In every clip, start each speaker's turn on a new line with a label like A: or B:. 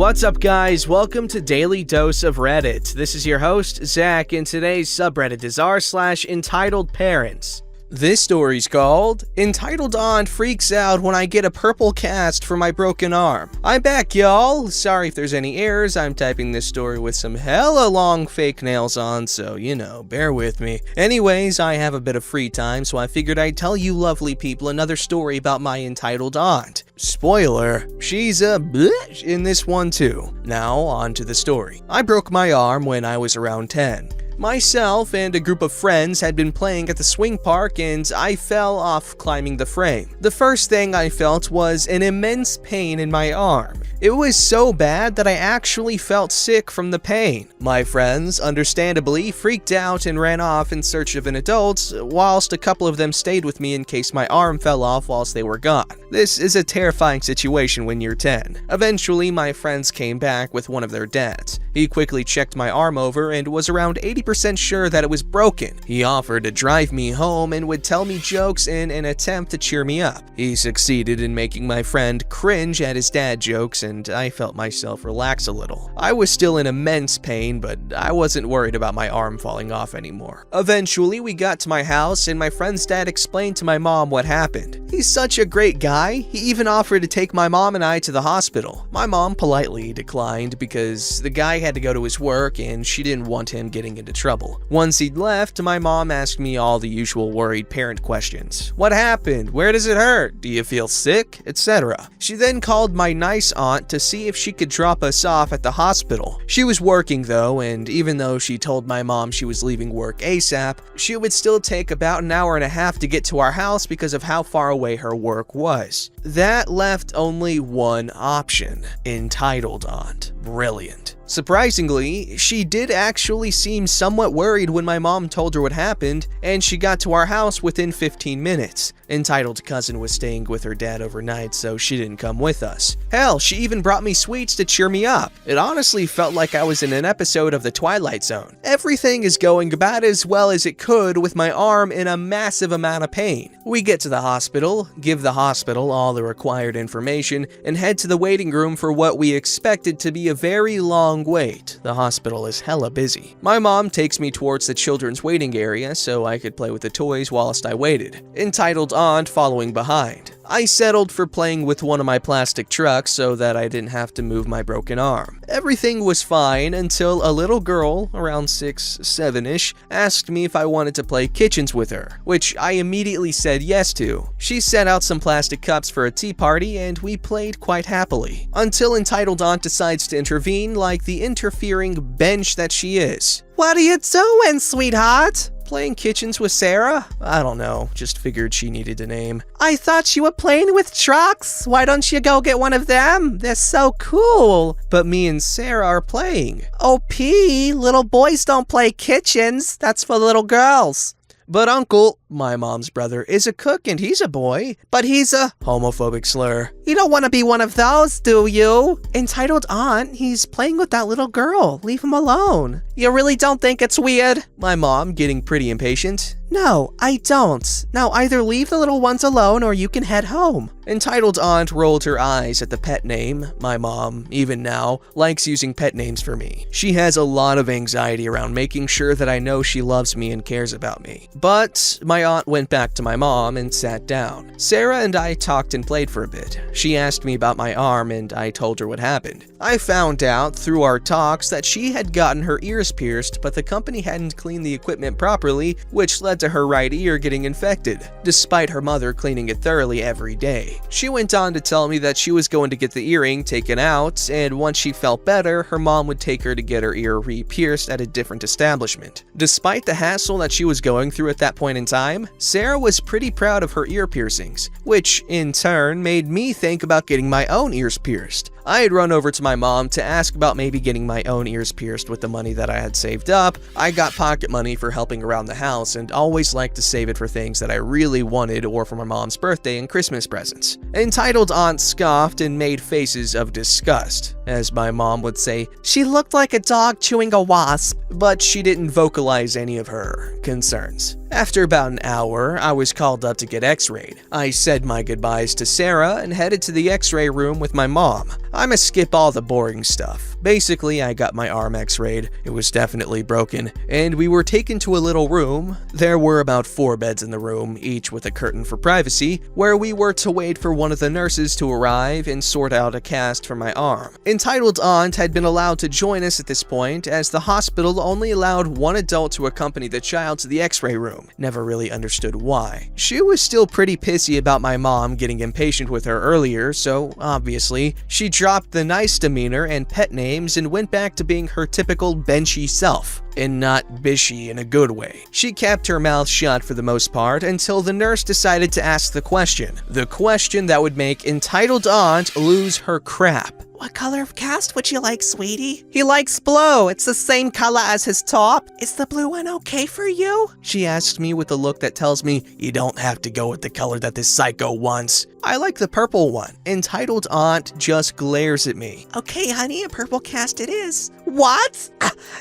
A: What's up, guys? Welcome to Daily Dose of Reddit. This is your host, Zach, and today's subreddit is r/EntitledParents. This story's called, Entitled Aunt Freaks Out When I Get a Purple Cast for My Broken Arm. I'm back, y'all. Sorry if there's any errors. I'm typing this story with some hella long fake nails on, so, bear with me. Anyways, I have a bit of free time, so I figured I'd tell you lovely people another story about my entitled aunt. Spoiler, she's a bitch in this one too. Now, on to the story. I broke my arm when I was around 10. Myself and a group of friends had been playing at the swing park and I fell off climbing the frame. The first thing I felt was an immense pain in my arm. It was so bad that I actually felt sick from the pain. My friends, understandably, freaked out and ran off in search of an adult, whilst a couple of them stayed with me in case my arm fell off whilst they were gone. This is a terrifying situation when you're 10. Eventually, my friends came back with one of their dads. He quickly checked my arm over and was around 80% sure that it was broken. He offered to drive me home and would tell me jokes in an attempt to cheer me up. He succeeded in making my friend cringe at his dad jokes, and I felt myself relax a little. I was still in immense pain, but I wasn't worried about my arm falling off anymore. Eventually, we got to my house and my friend's dad explained to my mom what happened. He's such a great guy, he even offered to take my mom and I to the hospital. My mom politely declined because the guy had to go to his work and she didn't want him getting into trouble. Once he'd left, my mom asked me all the usual worried parent questions. What happened? Where does it hurt? Do you feel sick? Etc. She then called my nice aunt to see if she could drop us off at the hospital. She was working though, and even though she told my mom she was leaving work ASAP, she would still take about an hour and a half to get to our house because of how far away her work was. That left only one option: entitled aunt. Brilliant. Surprisingly, she did actually seem somewhat worried when my mom told her what happened, and she got to our house within 15 minutes. Entitled cousin was staying with her dad overnight, so she didn't come with us. Hell, she even brought me sweets to cheer me up. It honestly felt like I was in an episode of The Twilight Zone. Everything is going about as well as it could with my arm in a massive amount of pain. We get to the hospital, give the hospital all the required information, and head to the waiting room for what we expected to be a very long wait. The hospital is hella busy. My mom takes me towards the children's waiting area so I could play with the toys whilst I waited. Entitled aunt following behind. I settled for playing with one of my plastic trucks so that I didn't have to move my broken arm. Everything was fine until a little girl, around 6, 7-ish, asked me if I wanted to play kitchens with her, which I immediately said yes to. She set out some plastic cups for a tea party and we played quite happily. Until entitled aunt decides to intervene like the interfering bench that she is. What are you doing, sweetheart? Playing kitchens with Sarah? I don't know, just figured she needed a name. I thought you were playing with trucks. Why don't you go get one of them? They're so cool. But me and Sarah are playing. OP, little boys don't play kitchens. That's for little girls. But Uncle, my mom's brother, is a cook and he's a boy, but he's a homophobic slur. You don't want to be one of those, do you? Entitled aunt, he's playing with that little girl. Leave him alone. You really don't think it's weird? My mom, getting pretty impatient. No, I don't. Now either leave the little ones alone or you can head home. Entitled aunt rolled her eyes at the pet name. My mom, even now, likes using pet names for me. She has a lot of anxiety around making sure that I know she loves me and cares about me. But my aunt went back to my mom and sat down. Sarah and I talked and played for a bit. She asked me about my arm and I told her what happened. I found out through our talks that she had gotten her ears pierced, but the company hadn't cleaned the equipment properly, which led to her right ear getting infected, despite her mother cleaning it thoroughly every day. She went on to tell me that she was going to get the earring taken out, and once she felt better, her mom would take her to get her ear re-pierced at a different establishment. Despite the hassle that she was going through at that point in time, Sarah was pretty proud of her ear piercings, which in turn made me think about getting my own ears pierced. I had run over to my mom to ask about maybe getting my own ears pierced with the money that I had saved up. I got pocket money for helping around the house and always liked to save it for things that I really wanted or for my mom's birthday and Christmas presents. Entitled aunt scoffed and made faces of disgust. As my mom would say, she looked like a dog chewing a wasp, but she didn't vocalize any of her concerns. After about an hour, I was called up to get x-rayed. I said my goodbyes to Sarah and headed to the x-ray room with my mom. I'ma skip all the boring stuff. Basically, I got my arm x-rayed. It was definitely broken, and we were taken to a little room. There were about 4 beds in the room, each with a curtain for privacy, where we were to wait for one of the nurses to arrive and sort out a cast for my arm. Entitled Aunt had been allowed to join us at this point, as the hospital only allowed one adult to accompany the child to the x-ray room. Never really understood why. She was still pretty pissy about my mom getting impatient with her earlier, so obviously, she dropped the nice demeanor and pet names and went back to being her typical benchy self. And not bishy in a good way. She kept her mouth shut for the most part until the nurse decided to ask the question. The question that would make Entitled Aunt lose her crap.
B: What color of cast would you like, sweetie? He likes blue. It's the same color as his top. Is the blue one okay for you?
A: She asked me with a look that tells me, you don't have to go with the color that this psycho wants. I like the purple one. Entitled Aunt just glares at me.
B: Okay, honey, a purple cast it is. What?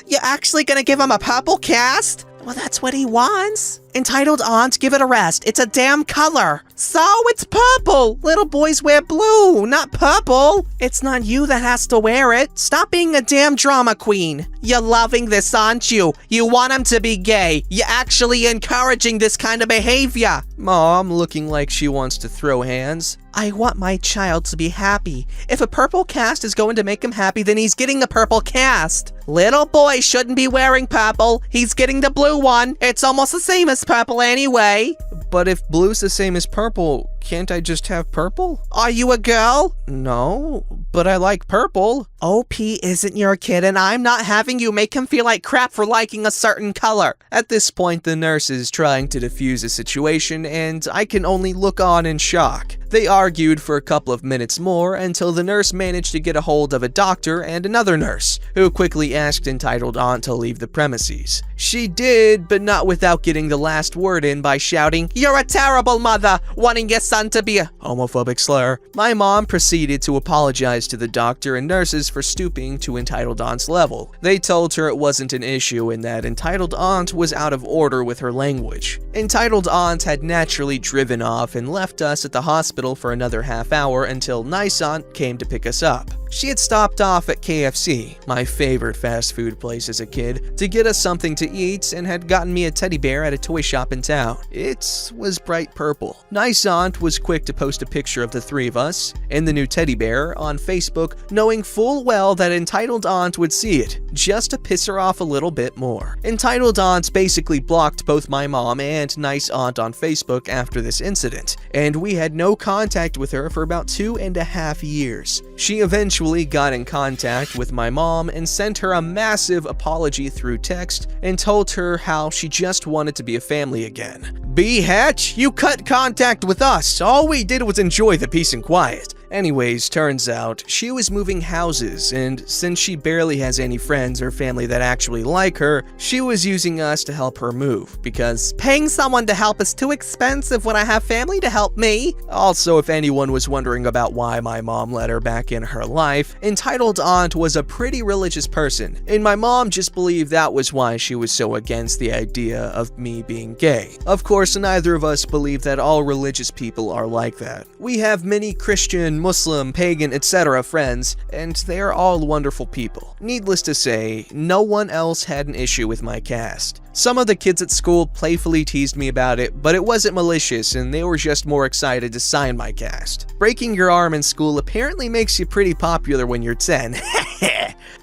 B: You're actually gonna give him a purple cast? Well, that's what he wants. Entitled Aunt, give it a rest. It's a damn color. So it's purple. Little boys wear blue, not purple. It's not you that has to wear it. Stop being a damn drama queen. You're loving this, aren't you? You want him to be gay. You're actually encouraging this kind of behavior.
A: Mom, looking like she wants to throw hands.
B: I want my child to be happy. If a purple cast is going to make him happy, then he's getting the purple cast. Little boy shouldn't be wearing purple. He's getting the blue one. It's almost the same as purple anyway.
A: But if blue's the same as purple, can't I just have purple?
B: Are you a girl?
A: No, but I like purple.
B: OP isn't your kid, and I'm not having you make him feel like crap for liking a certain color.
A: At this point, the nurse is trying to defuse the situation, and I can only look on in shock. They argued for a couple of minutes more until the nurse managed to get a hold of a doctor and another nurse, who quickly asked Entitled Aunt to leave the premises. She did, but not without getting the last word in by shouting,
B: "You're a terrible mother, wanting your son to be a
A: homophobic slur." My mom proceeded to apologize to the doctor and nurses for stooping to Entitled Aunt's level. They told her it wasn't an issue and that Entitled Aunt was out of order with her language. Entitled Aunt had naturally driven off and left us at the hospital for another half hour until Nice Aunt came to pick us up. She had stopped off at KFC, my favorite fast food place as a kid, to get us something to eat and had gotten me a teddy bear at a toy shop in town. It was bright purple. Nice Aunt was quick to post a picture of the 3 of us and the new teddy bear on Facebook, knowing full well that Entitled Aunt would see it, just to piss her off a little bit more. Entitled Aunt basically blocked both my mom and Nice Aunt on Facebook after this incident, and we had no contact with her for about 2.5 years. She eventually got in contact with my mom and sent her a massive apology through text and told her how she just wanted to be a family again. B-Hatch, you cut contact with us. All we did was enjoy the peace and quiet. Anyways, turns out she was moving houses, and since she barely has any friends or family that actually like her, she was using us to help her move, because
B: paying someone to help is too expensive when I have family to help me.
A: Also, if anyone was wondering about why my mom let her back in her life, Entitled Aunt was a pretty religious person, and my mom just believed that was why she was so against the idea of me being gay. Of course, neither of us believe that all religious people are like that. We have many Christian, Muslim, pagan, etc. friends, and they are all wonderful people. Needless to say, no one else had an issue with my cast. Some of the kids at school playfully teased me about it, but it wasn't malicious and they were just more excited to sign my cast. Breaking your arm in school apparently makes you pretty popular when you're 10.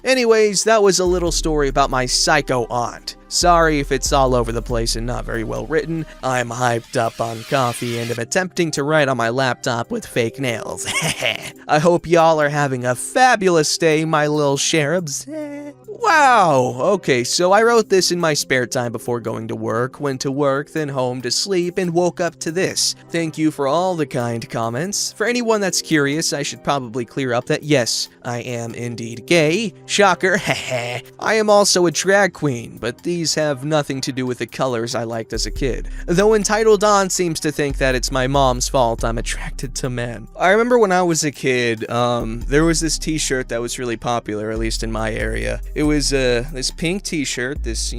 A: Anyways, that was a little story about my psycho aunt. Sorry if it's all over the place and not very well written. I'm hyped up on coffee and am attempting to write on my laptop with fake nails. I hope y'all are having a fabulous day, my little cherubs. Wow, okay, so I wrote this in my spare time before going to work, went to work, then home to sleep, and woke up to this. Thank you for all the kind comments. For anyone that's curious, I should probably clear up that yes, I am indeed gay. Shocker, heh. I am also a drag queen, but these have nothing to do with the colors I liked as a kid. Though Entitled Aunt seems to think that it's my mom's fault I'm attracted to men. I remember when I was a kid, there was this t-shirt that was really popular, at least in my area. It was was this pink t-shirt, this,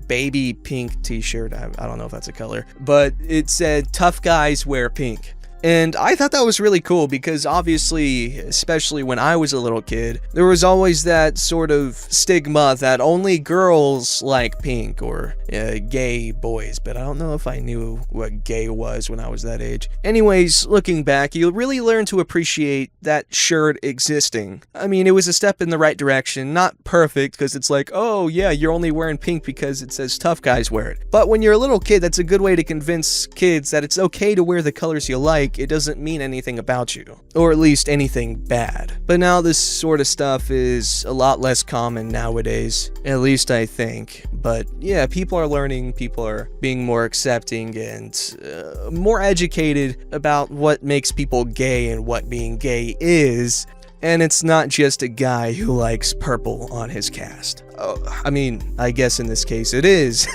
A: baby pink t-shirt. I don't know if that's a color, but it said, "Tough guys wear pink." And I thought that was really cool because obviously, especially when I was a little kid, there was always that sort of stigma that only girls like pink or gay boys, but I don't know if I knew what gay was when I was that age. Anyways, looking back, you really learn to appreciate that shirt existing. I mean, it was a step in the right direction, not perfect because it's like, oh yeah, you're only wearing pink because it says tough guys wear it. But when you're a little kid, that's a good way to convince kids that it's okay to wear the colors you like. It doesn't mean anything about you, or at least anything bad. But now this sort of stuff is a lot less common nowadays, at least I think. But yeah, people are learning, people are being more accepting and more educated about what makes people gay and what being gay is. And it's not just a guy who likes purple on his cast. Oh, I mean, I guess in this case it is,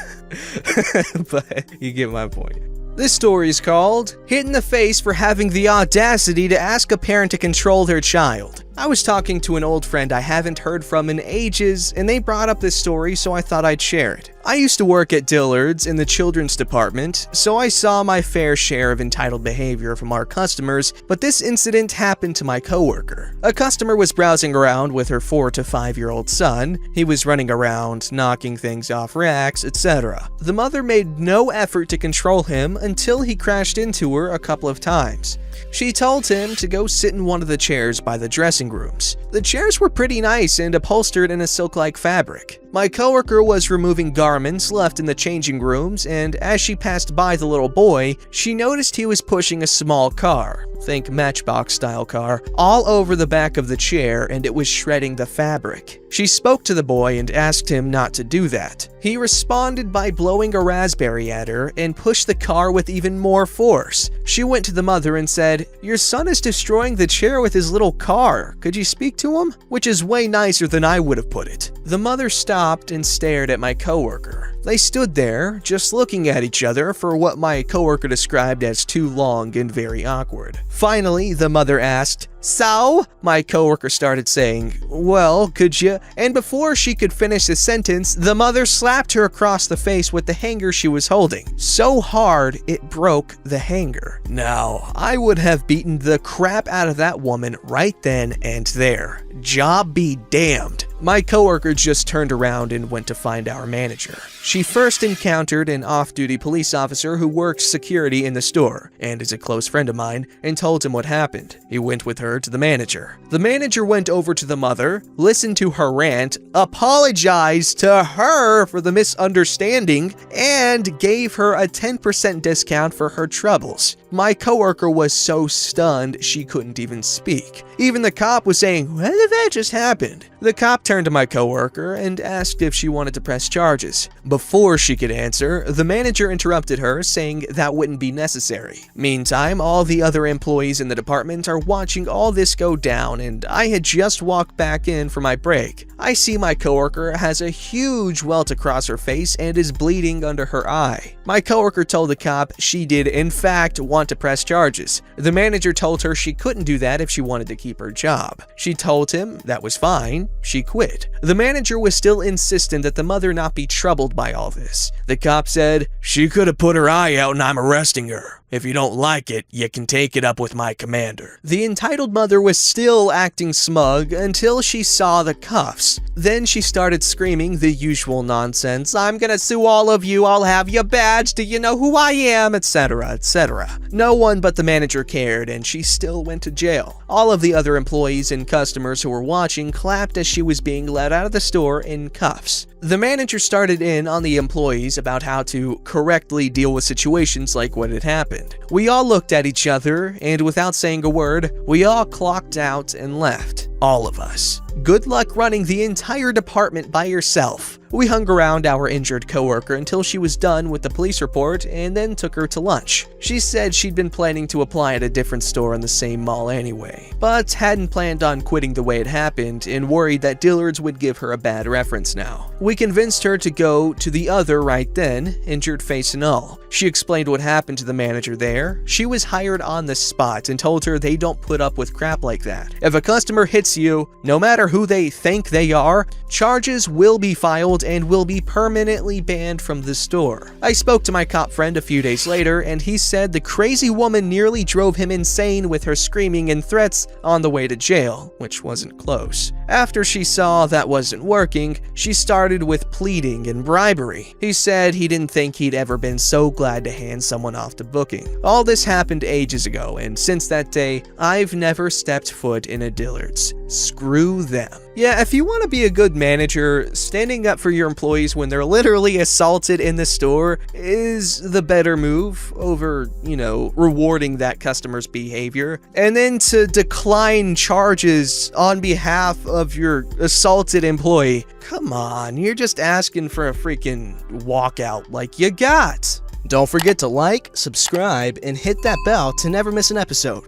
A: but you get my point. This story is called "Hit in the Face for Having the Audacity to Ask a Parent to Control Their Child." I was talking to an old friend I haven't heard from in ages, and they brought up this story, so I thought I'd share it. I used to work at Dillard's in the children's department, so I saw my fair share of entitled behavior from our customers, but this incident happened to my coworker. A customer was browsing around with her 4 to 5-year-old son. He was running around, knocking things off racks, etc. The mother made no effort to control him until he crashed into her a couple of times. She told him to go sit in one of the chairs by the dressing rooms. The chairs were pretty nice and upholstered in a silk-like fabric. My coworker was removing garments left in the changing rooms, and as she passed by the little boy, she noticed he was pushing a small car, think Matchbox-style car, all over the back of the chair, and it was shredding the fabric. She spoke to the boy and asked him not to do that. He responded by blowing a raspberry at her and pushed the car with even more force. She went to the mother and said, "Your son is destroying the chair with his little car. Could you speak to him?" Which is way nicer than I would have put it. The mother stopped and stared at my coworker. They stood there, just looking at each other for what my coworker described as too long and very awkward. Finally, the mother asked, "So?" My coworker started saying, "Well, could you?" And before she could finish the sentence, the mother slapped her across the face with the hanger she was holding, so hard it broke the hanger. Now, I would have beaten the crap out of that woman right then and there. Job be damned. My coworker just turned around and went to find our manager. She first encountered an off-duty police officer who works security in the store and is a close friend of mine, and told him what happened. He went with her to the manager. The manager went over to the mother, listened to her rant, apologized to her for the misunderstanding, and gave her a 10% discount for her troubles. My coworker was so stunned she couldn't even speak. Even the cop was saying, "What the that just happened?" The cop turned to my coworker and asked if she wanted to press charges. Before she could answer, the manager interrupted her, saying that wouldn't be necessary. Meantime, all the other employees in the department are watching all this go down, and I had just walked back in for my break. I see my coworker has a huge welt across her face and is bleeding under her eye. My coworker told the cop she did in fact want to press charges. The manager told her she couldn't do that if she wanted to keep her job. She told him that was fine. She quit. The manager was still insistent that the mother not be troubled by all this. The cop said, "She could have put her eye out and I'm arresting her. If you don't like it, you can take it up with my commander." The entitled mother was still acting smug until she saw the cuffs. Then she started screaming the usual nonsense, "I'm gonna sue all of you, I'll have your badge, do you know who I am?" etc, etc. No one but the manager cared, and she still went to jail. All of the other employees and customers who were watching clapped as she was being let out of the store in cuffs. The manager started in on the employees about how to correctly deal with situations like what had happened. We all looked at each other, and without saying a word, we all clocked out and left. All of us. Good luck running the entire department by yourself. We hung around our injured coworker until she was done with the police report and then took her to lunch. She said she'd been planning to apply at a different store in the same mall anyway, but hadn't planned on quitting the way it happened and worried that Dillard's would give her a bad reference now. We convinced her to go to the other right then, injured face and all. She explained what happened to the manager there. She was hired on the spot and told her they don't put up with crap like that. If a customer hits you, no matter matter who they think they are, charges will be filed and will be permanently banned from the store. I spoke to my cop friend a few days later, and he said the crazy woman nearly drove him insane with her screaming and threats on the way to jail, which wasn't close. After she saw that wasn't working, she started with pleading and bribery. He said he didn't think he'd ever been so glad to hand someone off to booking. All this happened ages ago, and since that day, I've never stepped foot in a Dillard's. Screw them. Yeah, if you want to be a good manager, standing up for your employees when they're literally assaulted in the store is the better move over, rewarding that customer's behavior. And then to decline charges on behalf of your assaulted employee, come on, you're just asking for a freaking walkout like you got. Don't forget to like, subscribe, and hit that bell to never miss an episode.